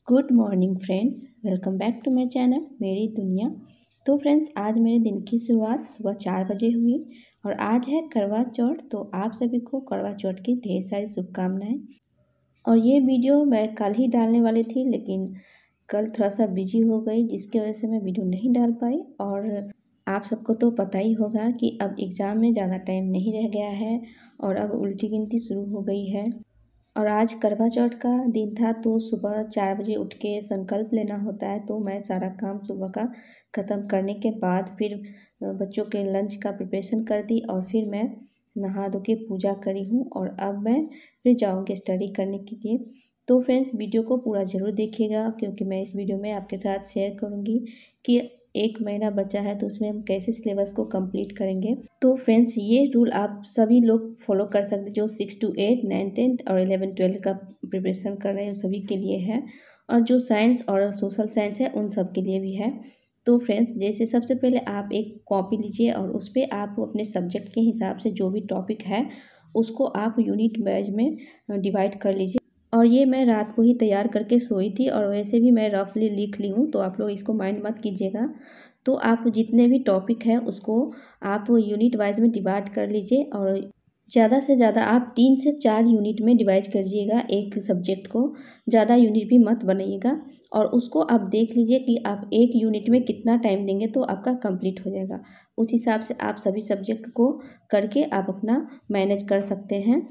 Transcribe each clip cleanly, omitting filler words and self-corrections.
Good morning friends, welcome back to my channel मेरी दुनिया। तो फ्रेंड्स, आज मेरे दिन की शुरुआत सुबह 4 बजे हुई और आज है करवा चौथ। तो आप सभी को करवा चौथ की ढेर सारी शुभकामनाएं। और ये वीडियो मैं कल ही डालने वाली थी, लेकिन कल थोड़ा सा बिजी हो गई, जिसकी वजह से मैं वीडियो नहीं डाल पाई। और आप सबको तो पता ही होगा कि अब एग्ज़ाम में ज़्यादा टाइम नहीं रह गया है और अब उल्टी गिनती शुरू हो गई है। और आज करवा चौथ का दिन था, तो सुबह 4 बजे उठ के संकल्प लेना होता है। तो मैं सारा काम सुबह का ख़त्म करने के बाद फिर बच्चों के लंच का प्रिपरेशन कर दी और फिर मैं नहा धो के पूजा करी हूँ और अब मैं फिर जाऊँगी स्टडी करने के लिए। तो फ्रेंड्स, वीडियो को पूरा ज़रूर देखिएगा, क्योंकि मैं इस वीडियो में आपके साथ शेयर करूँगी कि 1 महीना बचा है तो उसमें हम कैसे सिलेबस को कंप्लीट करेंगे। तो फ्रेंड्स, ये रूल आप सभी लोग फॉलो कर सकते, जो 6 to 8, 9, 10 और 11, 12 का प्रिपरेशन कर रहे हैं सभी के लिए है, और जो साइंस और सोशल साइंस है उन सब के लिए भी है। तो फ्रेंड्स, जैसे सबसे पहले आप एक कॉपी लीजिए और उस पर आप अपने सब्जेक्ट के हिसाब से जो भी टॉपिक है उसको आप यूनिट वाइज में डिवाइड कर लीजिए। और ये मैं रात को ही तैयार करके सोई थी और वैसे भी मैं रफली लिख ली हूँ, तो आप लोग इसको माइंड मत कीजिएगा। तो आप जितने भी टॉपिक हैं उसको आप यूनिट वाइज में डिवाइड कर लीजिए और ज़्यादा से ज़्यादा आप 3 से 4 यूनिट में डिवाइड करिएगा एक सब्जेक्ट को। ज़्यादा यूनिट भी मत बनाइएगा और उसको आप देख लीजिए कि आप एक यूनिट में कितना टाइम देंगे तो आपका कंप्लीट हो जाएगा। उस हिसाब से आप सभी सब्जेक्ट को करके आप अपना मैनेज कर सकते हैं।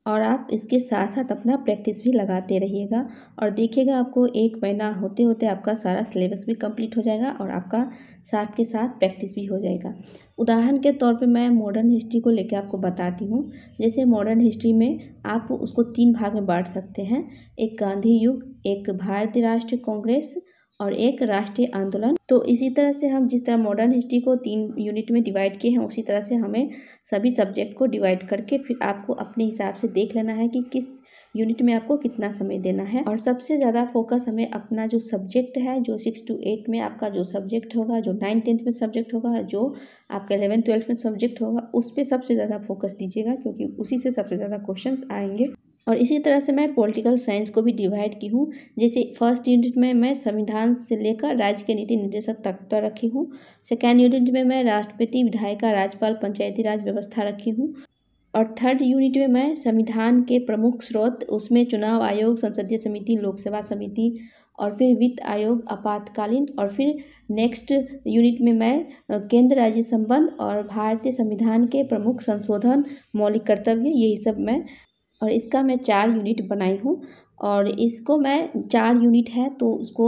और आप इसके साथ साथ अपना प्रैक्टिस भी लगाते रहिएगा और देखिएगा आपको 1 महीना होते होते आपका सारा सिलेबस भी कंप्लीट हो जाएगा और आपका साथ के साथ प्रैक्टिस भी हो जाएगा। उदाहरण के तौर पे मैं मॉडर्न हिस्ट्री को लेकर आपको बताती हूँ। जैसे मॉडर्न हिस्ट्री में आप उसको 3 भाग में बांट सकते हैं, एक गांधी युग, एक भारतीय राष्ट्रीय कांग्रेस और एक राष्ट्रीय आंदोलन। तो इसी तरह से हम जिस तरह मॉडर्न हिस्ट्री को 3 यूनिट में डिवाइड किए हैं, उसी तरह से हमें सभी सब्जेक्ट को डिवाइड करके फिर आपको अपने हिसाब से देख लेना है कि किस यूनिट में आपको कितना समय देना है। और सबसे ज़्यादा फोकस हमें अपना जो सब्जेक्ट है, जो 6 to 8 में आपका जो सब्जेक्ट होगा, जो 9, 10 में सब्जेक्ट होगा, जो आपका 11, 12 में सब्जेक्ट होगा, उस पर सबसे ज़्यादा फोकस दीजिएगा, क्योंकि उसी से सबसे ज़्यादा क्वेश्चंस आएंगे। और इसी तरह से मैं पॉलिटिकल साइंस को भी डिवाइड की हूँ। जैसे फर्स्ट यूनिट में मैं संविधान से लेकर राज्य के नीति निर्देशक तक रखी हूँ। सेकेंड यूनिट में मैं राष्ट्रपति, विधायिका, राज्यपाल, पंचायती राज व्यवस्था रखी हूँ। और थर्ड यूनिट में मैं संविधान के प्रमुख स्रोत, उसमें चुनाव आयोग, संसदीय समिति, लोक सेवा समिति और फिर वित्त आयोग, आपातकालीन। और फिर नेक्स्ट यूनिट में मैं केंद्र राज्य संबंध और भारतीय संविधान के प्रमुख संशोधन, मौलिक कर्तव्य, यही सब मैं, और इसका मैं 4 यूनिट बनाई हूँ। और इसको मैं 4 यूनिट है तो उसको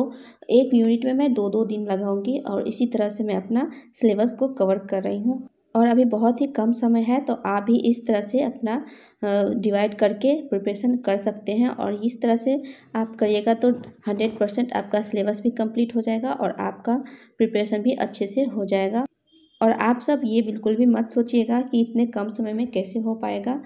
एक यूनिट में मैं 2-2 दिन लगाऊंगी और इसी तरह से मैं अपना सिलेबस को कवर कर रही हूँ। और अभी बहुत ही कम समय है, तो आप भी इस तरह से अपना डिवाइड करके प्रिपरेशन कर सकते हैं। और इस तरह से आप करिएगा तो 100% आपका सिलेबस भी कंप्लीट हो जाएगा और आपका प्रिपरेशन भी अच्छे से हो जाएगा। और आप सब ये बिल्कुल भी मत सोचिएगा कि इतने कम समय में कैसे हो पाएगा।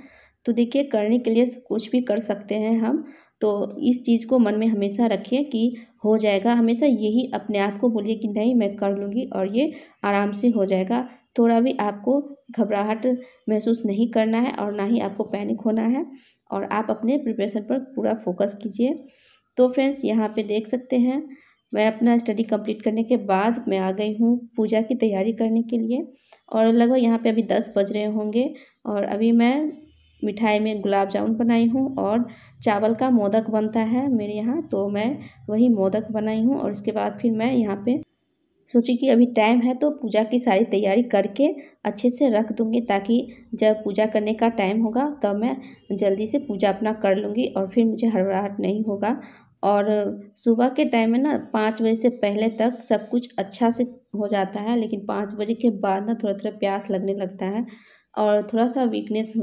तो देखिए, करने के लिए कुछ भी कर सकते हैं हम। तो इस चीज़ को मन में हमेशा रखिए कि हो जाएगा। हमेशा यही अपने आप को बोलिए कि नहीं, मैं कर लूँगी और ये आराम से हो जाएगा। थोड़ा भी आपको घबराहट महसूस नहीं करना है और ना ही आपको पैनिक होना है, और आप अपने प्रिपरेशन पर पूरा फोकस कीजिए। तो फ्रेंड्स, यहाँ पे देख सकते हैं मैं अपना स्टडी कंप्लीट करने के बाद मैं आ गई हूँ पूजा की तैयारी करने के लिए। और लगभग यहाँ पे अभी 10 बज रहे होंगे और अभी मैं मिठाई में गुलाब जामुन बनाई हूँ और चावल का मोदक बनता है मेरे यहाँ, तो मैं वही मोदक बनाई हूँ। और उसके बाद फिर मैं यहाँ पे सोची कि अभी टाइम है तो पूजा की सारी तैयारी करके अच्छे से रख दूँगी, ताकि जब पूजा करने का टाइम होगा तब मैं जल्दी से पूजा अपना कर लूँगी और फिर मुझे हड़बड़ाहट नहीं होगा। और सुबह के टाइम में ना 5 बजे से पहले तक सब कुछ अच्छा से हो जाता है, लेकिन 5 बजे के बाद ना थोड़ा थोड़ा प्यास लगने लगता है और थोड़ा सा वीकनेस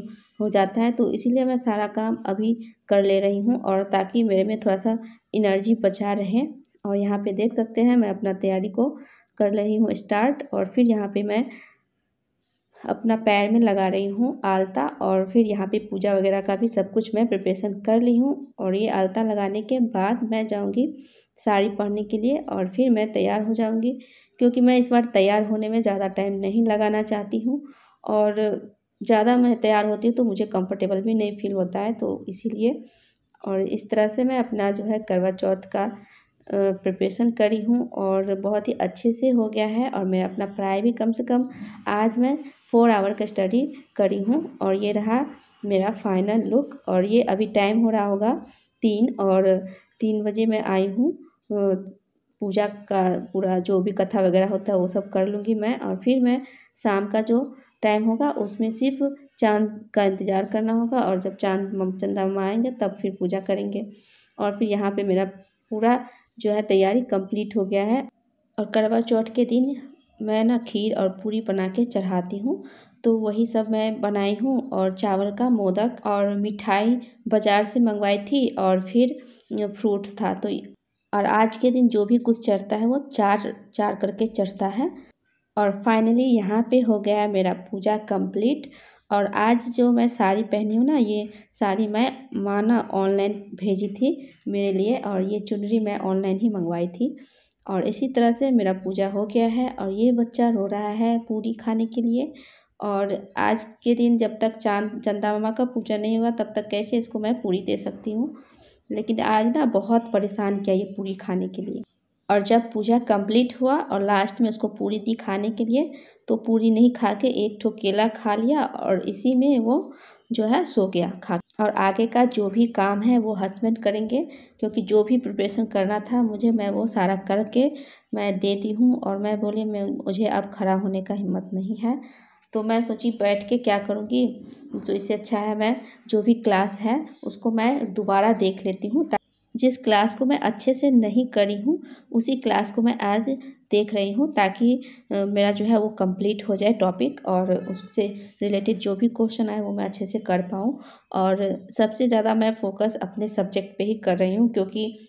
हो जाता है। तो इसीलिए मैं सारा काम अभी कर ले रही हूँ, और ताकि मेरे में थोड़ा सा एनर्जी बचा रहे। और यहाँ पे देख सकते हैं मैं अपना तैयारी को कर रही हूँ स्टार्ट। और फिर यहाँ पे मैं अपना पैर में लगा रही हूँ आलता, और फिर यहाँ पे पूजा वगैरह का भी सब कुछ मैं प्रिपरेशन कर ली हूँ। और ये आलता लगाने के बाद मैं जाऊँगी साड़ी पहनने के लिए और फिर मैं तैयार हो जाऊँगी, क्योंकि मैं इस बार तैयार होने में ज़्यादा टाइम नहीं लगाना चाहती हूँ। और ज़्यादा मैं तैयार होती हूँ तो मुझे कंफर्टेबल भी नहीं फील होता है, तो इसीलिए। और इस तरह से मैं अपना जो है करवा चौथ का प्रिपरेशन करी हूँ और बहुत ही अच्छे से हो गया है। और मैं अपना पढ़ाई भी कम से कम आज मैं 4 आवर का स्टडी करी हूँ। और ये रहा मेरा फाइनल लुक। और ये अभी टाइम हो रहा होगा 3 और 3 बजे मैं आई हूँ। पूजा का पूरा जो भी कथा वगैरह होता है वो सब कर लूँगी मैं। और फिर मैं शाम का जो टाइम होगा उसमें सिर्फ चाँद का इंतज़ार करना होगा। और जब चंदा मामा आएंगे तब फिर पूजा करेंगे। और फिर यहाँ पे मेरा पूरा जो है तैयारी कंप्लीट हो गया है। और करवा चौथ के दिन मैं ना खीर और पूरी बना के चढ़ाती हूँ, तो वही सब मैं बनाई हूँ। और चावल का मोदक और मिठाई बाज़ार से मंगवाई थी और फिर फ्रूट्स था। तो और आज के दिन जो भी कुछ चढ़ता है वो 4 करके चढ़ता है। और फाइनली यहाँ पे हो गया मेरा पूजा कंप्लीट। और आज जो मैं साड़ी पहनी हूँ ना, ये साड़ी मैं माना ऑनलाइन भेजी थी मेरे लिए। और ये चुनरी मैं ऑनलाइन ही मंगवाई थी। और इसी तरह से मेरा पूजा हो गया है। और ये बच्चा रो रहा है पूरी खाने के लिए। और आज के दिन जब तक चंदा मामा का पूजा नहीं हुआ तब तक कैसे इसको मैं पूरी दे सकती हूँ। लेकिन आज ना बहुत परेशान किया ये पूरी खाने के लिए। और जब पूजा कंप्लीट हुआ और लास्ट में उसको पूरी दी खाने के लिए, तो पूरी नहीं खा के एक ठो केला खा लिया और इसी में वो जो है सो गया खा। और आगे का जो भी काम है वो हस्बैंड करेंगे, क्योंकि जो भी प्रिपरेशन करना था मुझे मैं वो सारा करके मैं देती हूँ। और मैं बोली मुझे अब खड़ा होने का हिम्मत नहीं है, तो मैं सोची बैठ के क्या करूँगी। तो इससे अच्छा है मैं जो भी क्लास है उसको मैं दोबारा देख लेती हूँ। जिस क्लास को मैं अच्छे से नहीं करी हूँ उसी क्लास को मैं आज देख रही हूँ, ताकि मेरा जो है वो कंप्लीट हो जाए टॉपिक। और उससे रिलेटेड जो भी क्वेश्चन आए वो मैं अच्छे से कर पाऊँ। और सबसे ज़्यादा मैं फोकस अपने सब्जेक्ट पे ही कर रही हूँ, क्योंकि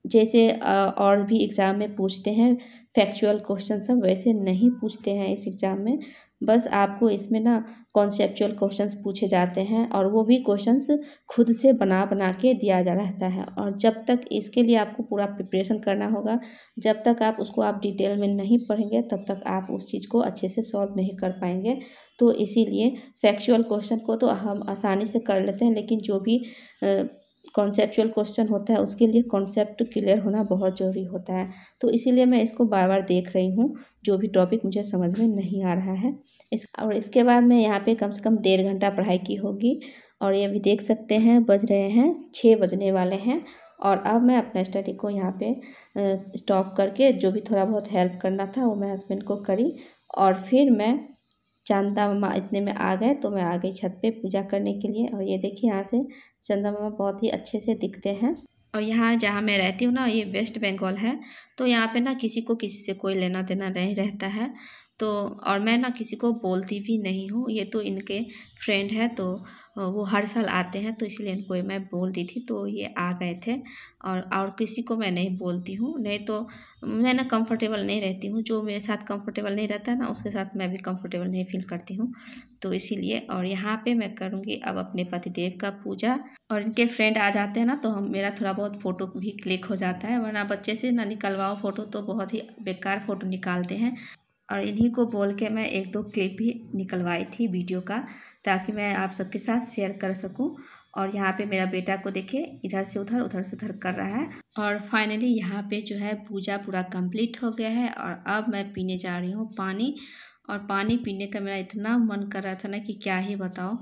जैसे और भी एग्ज़ाम में पूछते हैं फैक्चुअल क्वेश्चन सब, वैसे नहीं पूछते हैं इस एग्ज़ाम में। बस आपको इसमें ना कॉन्सेप्चुअल क्वेश्चंस पूछे जाते हैं, और वो भी क्वेश्चंस खुद से बना बना के दिया जा रहता है। और जब तक इसके लिए आपको पूरा प्रिपरेशन करना होगा, जब तक आप उसको आप डिटेल में नहीं पढ़ेंगे तब तक आप उस चीज़ को अच्छे से सॉल्व नहीं कर पाएंगे। तो इसीलिए फैक्चुअल क्वेश्चन को तो हम आसानी से कर लेते हैं, लेकिन जो भी कॉन्सेप्चुअल क्वेश्चन होता है उसके लिए कॉन्सेप्ट क्लियर होना बहुत ज़रूरी होता है। तो इसीलिए मैं इसको बार बार देख रही हूँ, जो भी टॉपिक मुझे समझ में नहीं आ रहा है। और इसके बाद मैं यहाँ पे कम से कम 1.5 घंटा पढ़ाई की होगी। और ये भी देख सकते हैं बज रहे हैं 6 बजने वाले हैं। और अब मैं अपना स्टडी को यहाँ पे स्टॉप करके जो भी थोड़ा बहुत हेल्प करना था वो मैं हस्बैंड को करी। और फिर मैं चंदा मामा इतने में आ गए तो मैं आ गई छत पे पूजा करने के लिए। और ये देखिए यहाँ से चंदा मामा बहुत ही अच्छे से दिखते हैं। और यहाँ जहाँ मैं रहती हूँ ना, ये वेस्ट बंगाल है, तो यहाँ पे ना किसी को किसी से कोई लेना देना नहीं रहता है। तो और मैं ना किसी को बोलती भी नहीं हूँ, ये तो इनके फ्रेंड है, तो वो हर साल आते हैं, तो इसलिए इनको मैं बोलती थी तो ये आ गए थे। और किसी को मैं नहीं बोलती हूँ, नहीं तो मैं ना कंफर्टेबल नहीं रहती हूँ। जो मेरे साथ कंफर्टेबल नहीं रहता है ना, उसके साथ मैं भी कंफर्टेबल नहीं फील करती हूँ। तो इसीलिए और यहाँ पे मैं करूँगी अब अपने पतिदेव का पूजा। और इनके फ्रेंड आ जाते हैं ना, तो हम मेरा थोड़ा बहुत फ़ोटो भी क्लिक हो जाता है, वरना बच्चे से ना निकलवाओ फ़ोटो तो बहुत ही बेकार फ़ोटो निकालते हैं। और इन्हीं को बोल के मैं 1-2 क्लिप भी निकलवाई थी वीडियो का, ताकि मैं आप सबके साथ शेयर कर सकूं। और यहाँ पे मेरा बेटा को देखिए इधर से उधर कर रहा है। और फाइनली यहाँ पे जो है पूजा पूरा कंप्लीट हो गया है। और अब मैं पीने जा रही हूँ पानी। और पानी पीने का मेरा इतना मन कर रहा था ना कि क्या ही बताओ।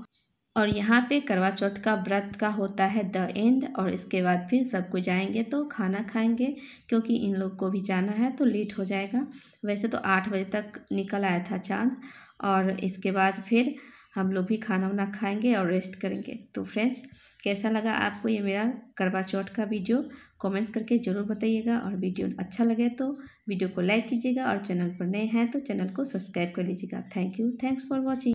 और यहाँ पे करवा चौथ का व्रत का होता है द एंड। और इसके बाद फिर सबको जाएंगे तो खाना खाएंगे, क्योंकि इन लोग को भी जाना है तो लेट हो जाएगा। वैसे तो 8 बजे तक निकल आया था चाँद। और इसके बाद फिर हम लोग भी खाना वाना खाएंगे और रेस्ट करेंगे। तो फ्रेंड्स, कैसा लगा आपको ये मेरा करवा चौथ का वीडियो, कमेंट्स करके ज़रूर बताइएगा। और वीडियो अच्छा लगे तो वीडियो को लाइक कीजिएगा, और चैनल पर नए हैं तो चैनल को सब्सक्राइब कर लीजिएगा। Thank you, thanks for watching.